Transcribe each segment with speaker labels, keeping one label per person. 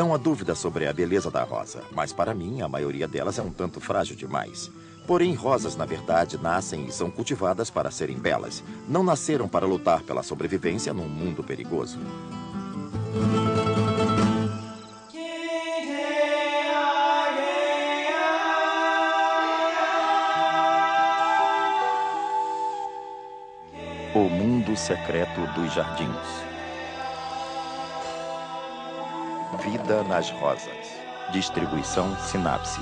Speaker 1: Não há dúvida sobre a beleza da rosa, mas para mim a maioria delas é um tanto frágil demais. Porém, rosas, na verdade, nascem e são cultivadas para serem belas. Não nasceram para lutar pela sobrevivência num mundo perigoso. O mundo secreto dos jardins. Vida nas rosas. Distribuição Sinapse.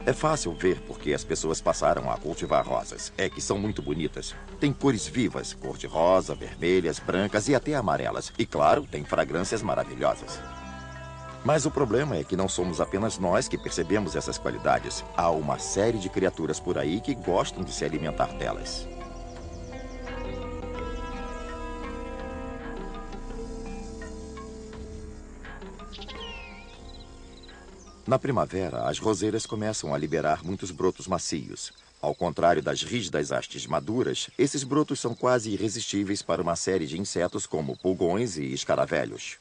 Speaker 1: É fácil ver porque as pessoas passaram a cultivar rosas. É que são muito bonitas. Tem cores vivas, cor-de-rosa, vermelhas, brancas e até amarelas. E claro, tem fragrâncias maravilhosas. Mas o problema é que não somos apenas nós que percebemos essas qualidades. Há uma série de criaturas por aí que gostam de se alimentar delas. Na primavera, as roseiras começam a liberar muitos brotos macios. Ao contrário das rígidas hastes maduras, esses brotos são quase irresistíveis para uma série de insetos como pulgões e escaravelhos.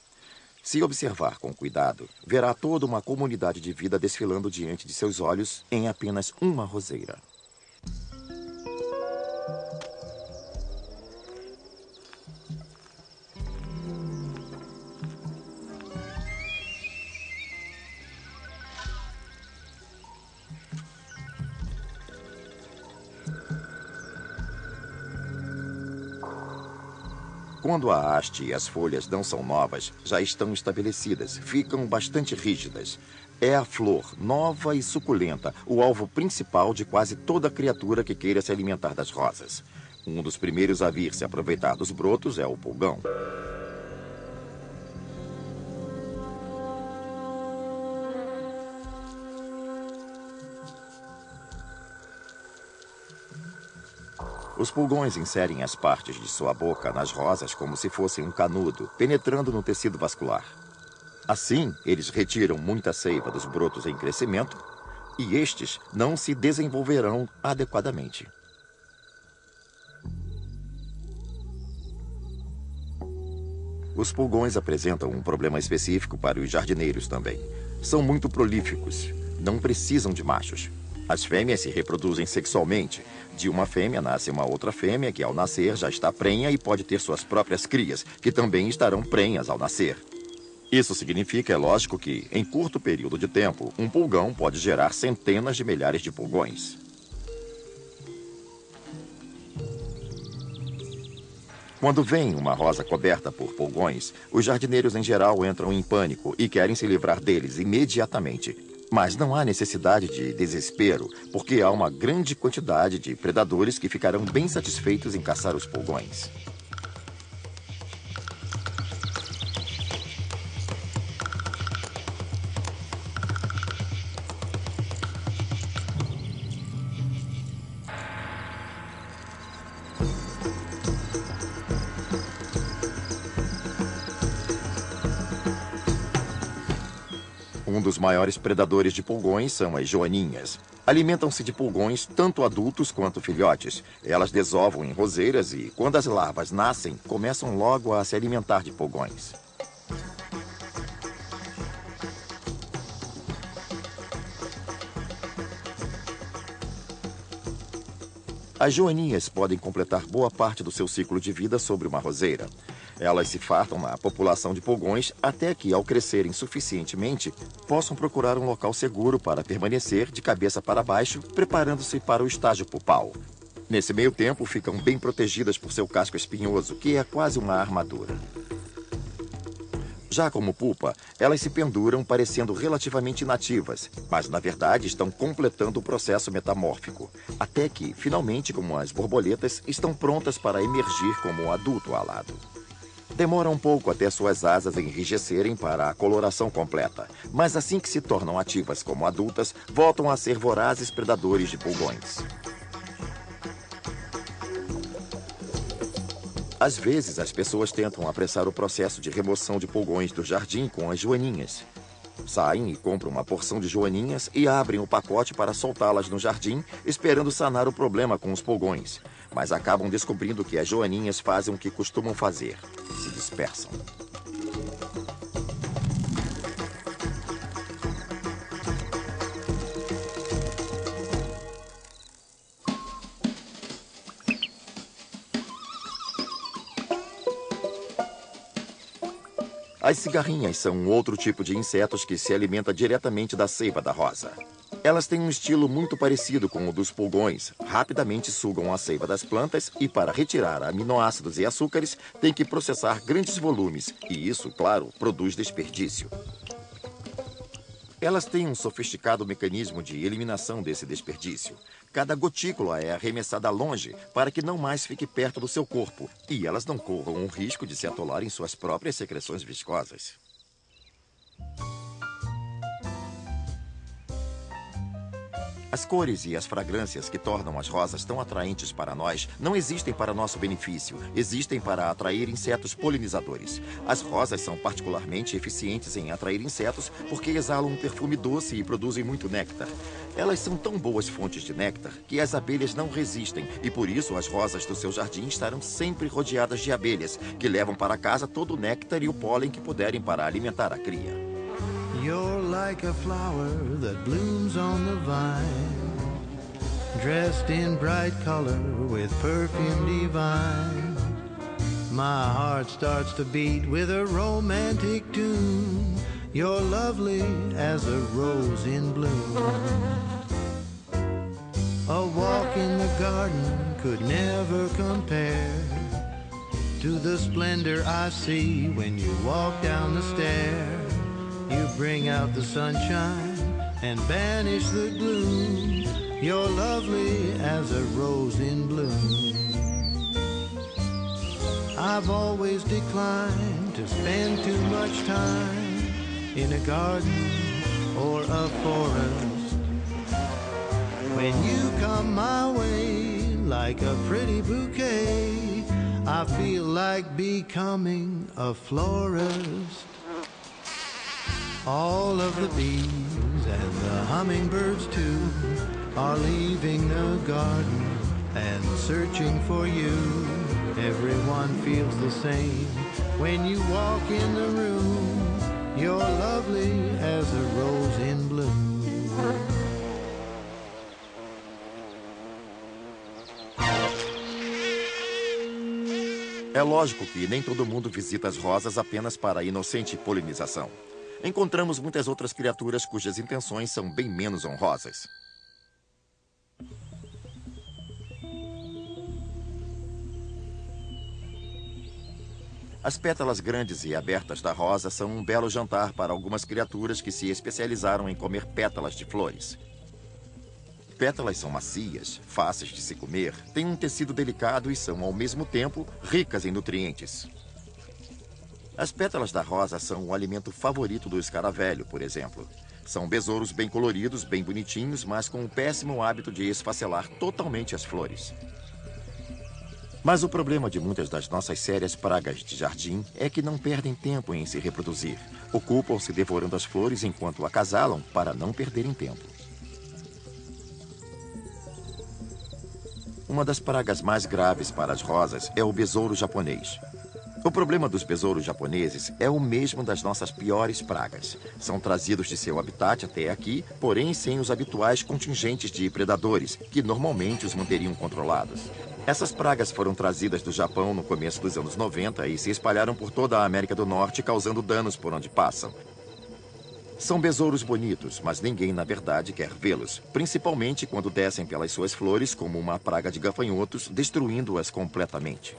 Speaker 1: Se observar com cuidado, verá toda uma comunidade de vida desfilando diante de seus olhos em apenas uma roseira. Quando a haste e as folhas não são novas, já estão estabelecidas, ficam bastante rígidas. É a flor, nova e suculenta, o alvo principal de quase toda criatura que queira se alimentar das rosas. Um dos primeiros a vir se aproveitar dos brotos é o pulgão. Os pulgões inserem as partes de sua boca nas rosas como se fossem um canudo, penetrando no tecido vascular. Assim, eles retiram muita seiva dos brotos em crescimento e estes não se desenvolverão adequadamente. Os pulgões apresentam um problema específico para os jardineiros também. São muito prolíficos, não precisam de machos. As fêmeas se reproduzem sexualmente. De uma fêmea nasce uma outra fêmea que, ao nascer, já está prenha e pode ter suas próprias crias, que também estarão prenhas ao nascer. Isso significa, é lógico, que, em curto período de tempo, um pulgão pode gerar centenas de milhares de pulgões. Quando vem uma rosa coberta por pulgões, os jardineiros em geral entram em pânico e querem se livrar deles imediatamente. Mas não há necessidade de desespero, porque há uma grande quantidade de predadores que ficarão bem satisfeitos em caçar os pulgões. Um dos maiores predadores de pulgões são as joaninhas. Alimentam-se de pulgões, tanto adultos quanto filhotes. Elas desovam em roseiras e, quando as larvas nascem, começam logo a se alimentar de pulgões. As joaninhas podem completar boa parte do seu ciclo de vida sobre uma roseira. Elas se fartam na população de pulgões até que, ao crescerem suficientemente, possam procurar um local seguro para permanecer de cabeça para baixo, preparando-se para o estágio pupal. Nesse meio tempo, ficam bem protegidas por seu casco espinhoso, que é quase uma armadura. Já como pupa, elas se penduram parecendo relativamente inativas, mas na verdade estão completando o processo metamórfico, até que, finalmente, como as borboletas, estão prontas para emergir como um adulto alado. Demora um pouco até suas asas enrijecerem para a coloração completa, mas assim que se tornam ativas como adultas, voltam a ser vorazes predadores de pulgões. Às vezes, as pessoas tentam apressar o processo de remoção de pulgões do jardim com as joaninhas. Saem e compram uma porção de joaninhas e abrem o pacote para soltá-las no jardim, esperando sanar o problema com os pulgões. Mas acabam descobrindo que as joaninhas fazem o que costumam fazer: se dispersam. As cigarrinhas são um outro tipo de insetos que se alimenta diretamente da seiva da rosa. Elas têm um estilo muito parecido com o dos pulgões. Rapidamente sugam a seiva das plantas e, para retirar aminoácidos e açúcares, têm que processar grandes volumes. E isso, claro, produz desperdício. Elas têm um sofisticado mecanismo de eliminação desse desperdício. Cada gotícula é arremessada longe para que não mais fique perto do seu corpo e elas não corram o risco de se atolar em suas próprias secreções viscosas. As cores e as fragrâncias que tornam as rosas tão atraentes para nós não existem para nosso benefício, existem para atrair insetos polinizadores. As rosas são particularmente eficientes em atrair insetos porque exalam um perfume doce e produzem muito néctar. Elas são tão boas fontes de néctar que as abelhas não resistem e por isso as rosas do seu jardim estarão sempre rodeadas de abelhas, que levam para casa todo o néctar e o pólen que puderem para alimentar a cria.
Speaker 2: You're like a flower that blooms on the vine, dressed in bright color with perfume divine. My heart starts to beat with a romantic tune. You're lovely as a rose in bloom. A walk in the garden could never compare to the splendor I see when you walk down the stair. You bring out the sunshine and banish the gloom. You're lovely as a rose in bloom. I've always declined to spend too much time in a garden or a forest. When you come my way like a pretty bouquet, I feel like becoming a florist. All of the bees and the hummingbirds too are leaving the garden and searching for you. Everyone feels the same when you walk in the room. You're lovely as a rose in bloom.
Speaker 1: É lógico que nem todo mundo visita as rosas apenas para a inocente polinização. Encontramos muitas outras criaturas cujas intenções são bem menos honrosas. As pétalas grandes e abertas da rosa são um belo jantar para algumas criaturas que se especializaram em comer pétalas de flores. Pétalas são macias, fáceis de se comer, têm um tecido delicado e são, ao mesmo tempo, ricas em nutrientes. As pétalas da rosa são o alimento favorito do escaravelho, por exemplo. São besouros bem coloridos, bem bonitinhos, mas com o péssimo hábito de esfacelar totalmente as flores. Mas o problema de muitas das nossas sérias pragas de jardim é que não perdem tempo em se reproduzir. Ocupam-se devorando as flores enquanto acasalam para não perderem tempo. Uma das pragas mais graves para as rosas é o besouro japonês. O problema dos besouros japoneses é o mesmo das nossas piores pragas. São trazidos de seu habitat até aqui, porém sem os habituais contingentes de predadores, que normalmente os manteriam controlados. Essas pragas foram trazidas do Japão no começo dos anos 90 e se espalharam por toda a América do Norte, causando danos por onde passam. São besouros bonitos, mas ninguém, na verdade, quer vê-los, principalmente quando descem pelas suas flores como uma praga de gafanhotos, destruindo-as completamente.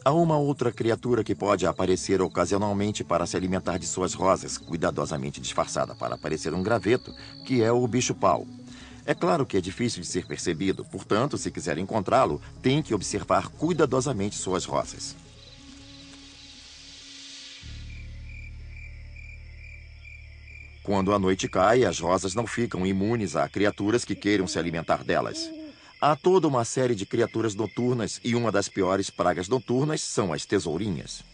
Speaker 1: Há uma outra criatura que pode aparecer ocasionalmente para se alimentar de suas rosas, cuidadosamente disfarçada para parecer um graveto, que é o bicho-pau. É claro que é difícil de ser percebido, portanto, se quiser encontrá-lo, tem que observar cuidadosamente suas rosas. Quando a noite cai, as rosas não ficam imunes a criaturas que queiram se alimentar delas. Há toda uma série de criaturas noturnas e uma das piores pragas noturnas são as tesourinhas.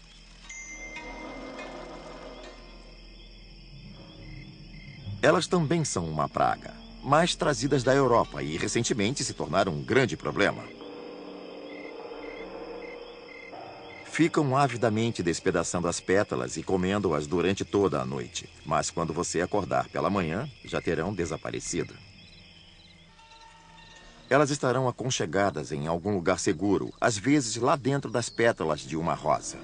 Speaker 1: Elas também são uma praga, mas trazidas da Europa e recentemente se tornaram um grande problema. Ficam avidamente despedaçando as pétalas e comendo-as durante toda a noite. Mas quando você acordar pela manhã, já terão desaparecido. Elas estarão aconchegadas em algum lugar seguro, às vezes lá dentro das pétalas de uma rosa.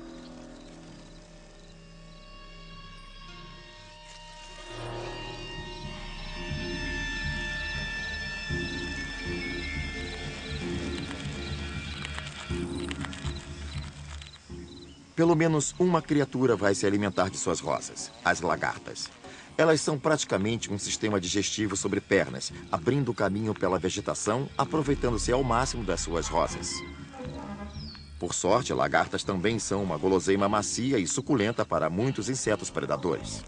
Speaker 1: Pelo menos uma criatura vai se alimentar de suas rosas, as lagartas. Elas são praticamente um sistema digestivo sobre pernas, abrindo caminho pela vegetação, aproveitando-se ao máximo das suas rosas. Por sorte, lagartas também são uma guloseima macia e suculenta para muitos insetos predadores.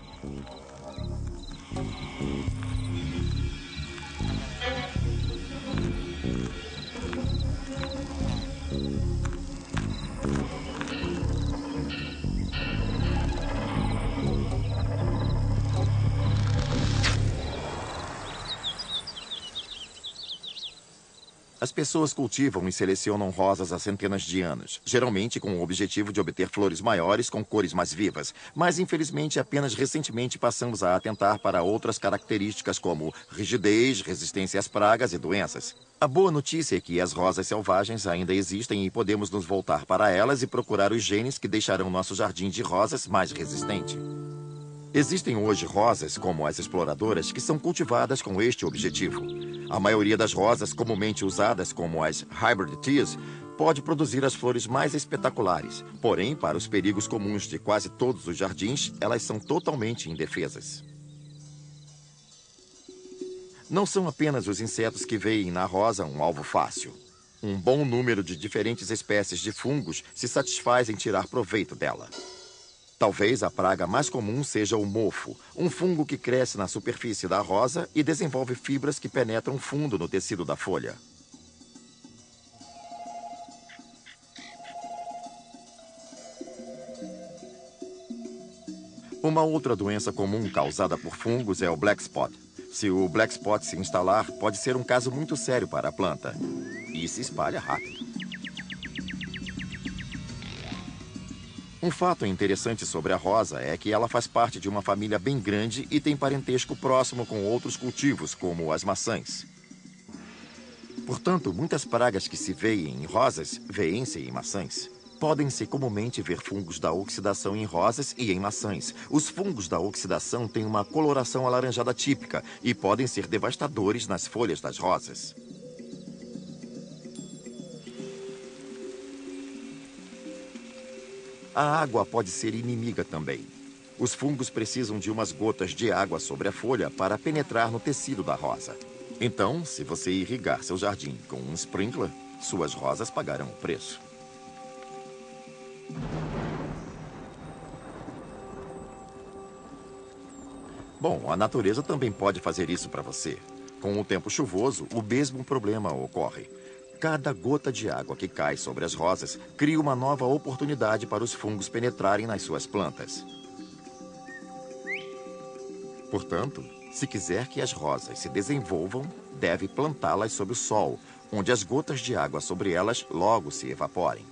Speaker 1: As pessoas cultivam e selecionam rosas há centenas de anos, geralmente com o objetivo de obter flores maiores com cores mais vivas, mas infelizmente apenas recentemente passamos a atentar para outras características como rigidez, resistência às pragas e doenças. A boa notícia é que as rosas selvagens ainda existem e podemos nos voltar para elas e procurar os genes que deixarão nosso jardim de rosas mais resistente. Existem hoje rosas, como as exploradoras, que são cultivadas com este objetivo. A maioria das rosas comumente usadas, como as Hybrid Teas, pode produzir as flores mais espetaculares. Porém, para os perigos comuns de quase todos os jardins, elas são totalmente indefesas. Não são apenas os insetos que veem na rosa um alvo fácil. Um bom número de diferentes espécies de fungos se satisfaz em tirar proveito dela. Talvez a praga mais comum seja o mofo, um fungo que cresce na superfície da rosa e desenvolve fibras que penetram fundo no tecido da folha. Uma outra doença comum causada por fungos é o black spot. Se o black spot se instalar, pode ser um caso muito sério para a planta. E se espalha rápido. Um fato interessante sobre a rosa é que ela faz parte de uma família bem grande e tem parentesco próximo com outros cultivos, como as maçãs. Portanto, muitas pragas que se veem em rosas, veem-se em maçãs. Podem-se comumente ver fungos da oxidação em rosas e em maçãs. Os fungos da oxidação têm uma coloração alaranjada típica e podem ser devastadores nas folhas das rosas. A água pode ser inimiga também. Os fungos precisam de umas gotas de água sobre a folha para penetrar no tecido da rosa. Então, se você irrigar seu jardim com um sprinkler, suas rosas pagarão o preço. Bom, a natureza também pode fazer isso para você. Com o tempo chuvoso, o mesmo problema ocorre. Cada gota de água que cai sobre as rosas cria uma nova oportunidade para os fungos penetrarem nas suas plantas. Portanto, se quiser que as rosas se desenvolvam, deve plantá-las sob o sol, onde as gotas de água sobre elas logo se evaporem.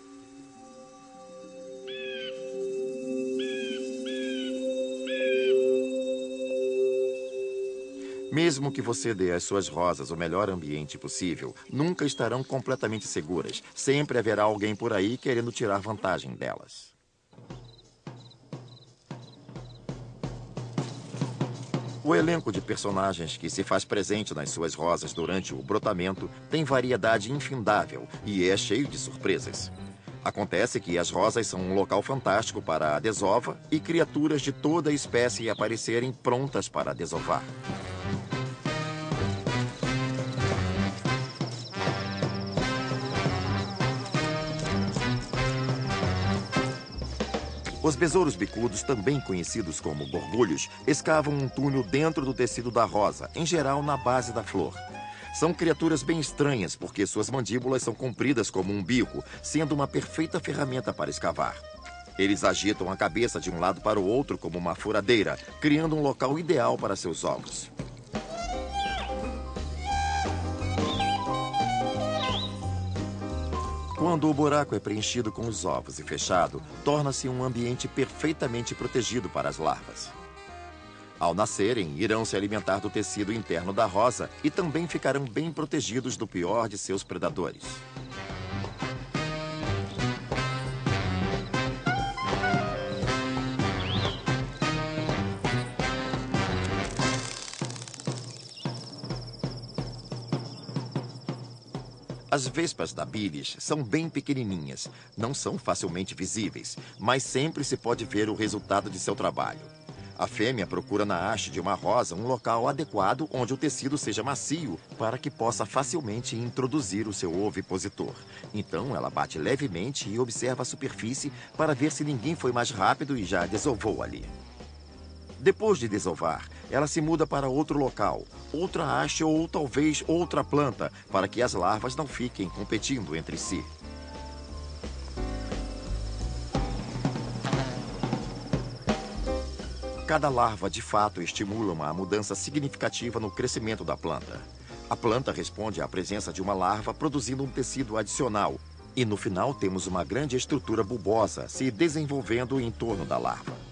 Speaker 1: Mesmo que você dê às suas rosas o melhor ambiente possível, nunca estarão completamente seguras. Sempre haverá alguém por aí querendo tirar vantagem delas. O elenco de personagens que se faz presente nas suas rosas durante o brotamento tem variedade infindável e é cheio de surpresas. Acontece que as rosas são um local fantástico para a desova e criaturas de toda espécie aparecerem prontas para desovar. Os besouros bicudos, também conhecidos como borbulhos, escavam um túnel dentro do tecido da rosa, em geral na base da flor. São criaturas bem estranhas porque suas mandíbulas são compridas como um bico, sendo uma perfeita ferramenta para escavar. Eles agitam a cabeça de um lado para o outro como uma furadeira, criando um local ideal para seus ovos. Quando o buraco é preenchido com os ovos e fechado, torna-se um ambiente perfeitamente protegido para as larvas. Ao nascerem, irão se alimentar do tecido interno da rosa e também ficarão bem protegidos do pior de seus predadores. As vespas da bilis são bem pequenininhas, não são facilmente visíveis, mas sempre se pode ver o resultado de seu trabalho. A fêmea procura na haste de uma rosa um local adequado onde o tecido seja macio para que possa facilmente introduzir o seu ovipositor. Então ela bate levemente e observa a superfície para ver se ninguém foi mais rápido e já desovou ali. Depois de desovar, ela se muda para outro local, outra haste ou talvez outra planta, para que as larvas não fiquem competindo entre si. Cada larva, de fato, estimula uma mudança significativa no crescimento da planta. A planta responde à presença de uma larva produzindo um tecido adicional, e no final temos uma grande estrutura bulbosa se desenvolvendo em torno da larva.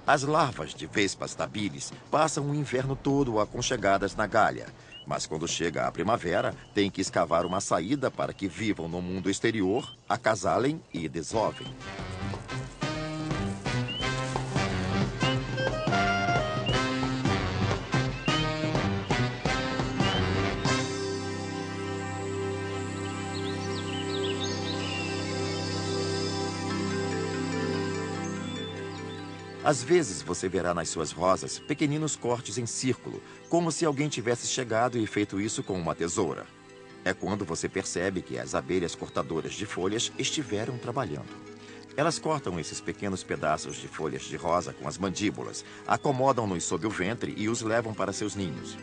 Speaker 1: As larvas de vespas da bilis passam o inverno todo aconchegadas na galha, mas quando chega a primavera, têm que escavar uma saída para que vivam no mundo exterior, acasalem e desovem. Às vezes você verá nas suas rosas pequeninos cortes em círculo, como se alguém tivesse chegado e feito isso com uma tesoura. É quando você percebe que as abelhas cortadoras de folhas estiveram trabalhando. Elas cortam esses pequenos pedaços de folhas de rosa com as mandíbulas, acomodam-nos sob o ventre e os levam para seus ninhos.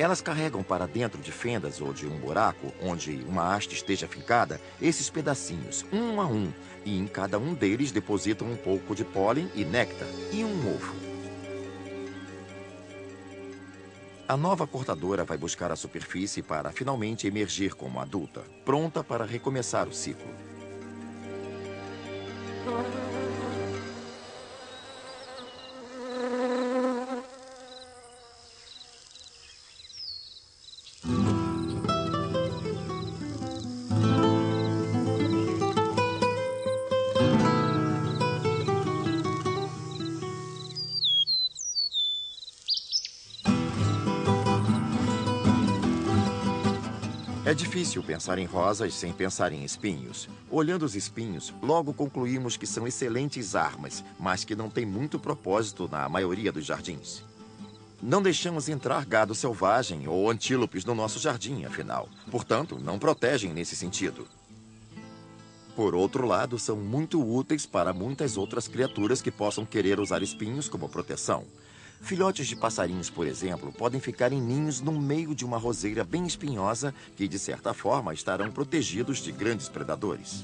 Speaker 1: Elas carregam para dentro de fendas ou de um buraco, onde uma haste esteja fincada, esses pedacinhos, um a um, e em cada um deles depositam um pouco de pólen e néctar e um ovo. A nova cortadora vai buscar a superfície para finalmente emergir como adulta, pronta para recomeçar o ciclo. É difícil pensar em rosas sem pensar em espinhos. Olhando os espinhos, logo concluímos que são excelentes armas, mas que não têm muito propósito na maioria dos jardins. Não deixamos entrar gado selvagem ou antílopes no nosso jardim, afinal. Portanto, não protegem nesse sentido. Por outro lado, são muito úteis para muitas outras criaturas que possam querer usar espinhos como proteção. Filhotes de passarinhos, por exemplo, podem ficar em ninhos no meio de uma roseira bem espinhosa que, de certa forma, estarão protegidos de grandes predadores.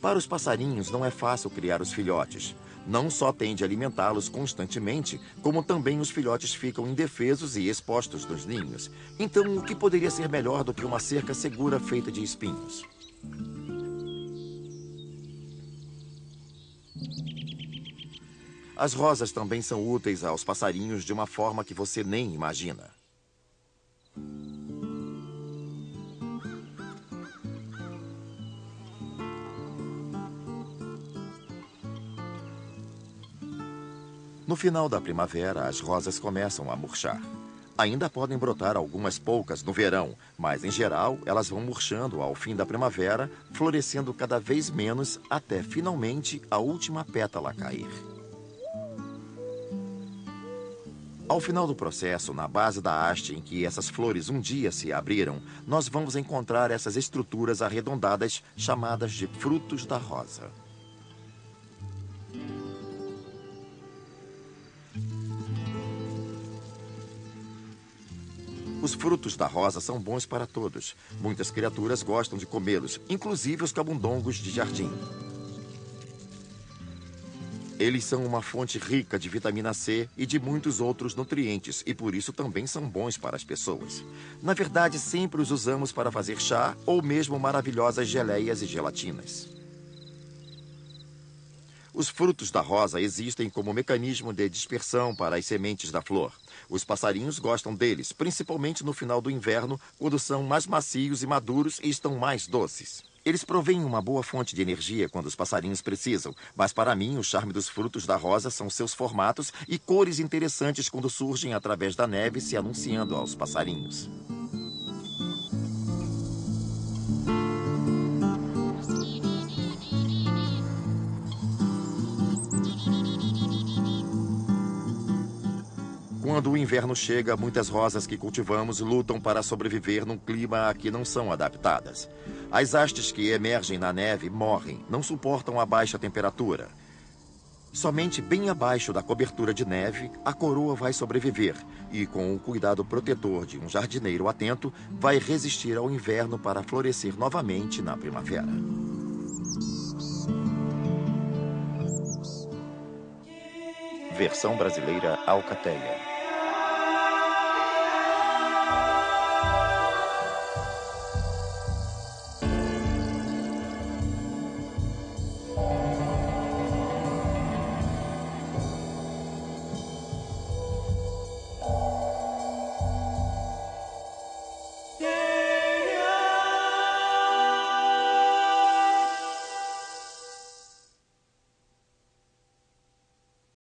Speaker 1: Para os passarinhos, não é fácil criar os filhotes. Não só têm de alimentá-los constantemente, como também os filhotes ficam indefesos e expostos nos ninhos. Então, o que poderia ser melhor do que uma cerca segura feita de espinhos? As rosas também são úteis aos passarinhos de uma forma que você nem imagina. No final da primavera, as rosas começam a murchar. Ainda podem brotar algumas poucas no verão, mas, em geral, elas vão murchando ao fim da primavera, florescendo cada vez menos até, finalmente, a última pétala cair. Ao final do processo, na base da haste em que essas flores um dia se abriram, nós vamos encontrar essas estruturas arredondadas chamadas de frutos da rosa. Os frutos da rosa são bons para todos. Muitas criaturas gostam de comê-los, inclusive os camundongos de jardim. Eles são uma fonte rica de vitamina C e de muitos outros nutrientes, e por isso também são bons para as pessoas. Na verdade, sempre os usamos para fazer chá ou mesmo maravilhosas geleias e gelatinas. Os frutos da rosa existem como mecanismo de dispersão para as sementes da flor. Os passarinhos gostam deles, principalmente no final do inverno, quando são mais macios e maduros e estão mais doces. Eles provêm uma boa fonte de energia quando os passarinhos precisam, mas para mim o charme dos frutos da rosa são seus formatos e cores interessantes quando surgem através da neve se anunciando aos passarinhos. Quando o inverno chega, muitas rosas que cultivamos lutam para sobreviver num clima a que não são adaptadas. As hastes que emergem na neve morrem, não suportam a baixa temperatura. Somente bem abaixo da cobertura de neve, a coroa vai sobreviver e, com o cuidado protetor de um jardineiro atento, vai resistir ao inverno para florescer novamente na primavera. Versão brasileira Alcateia.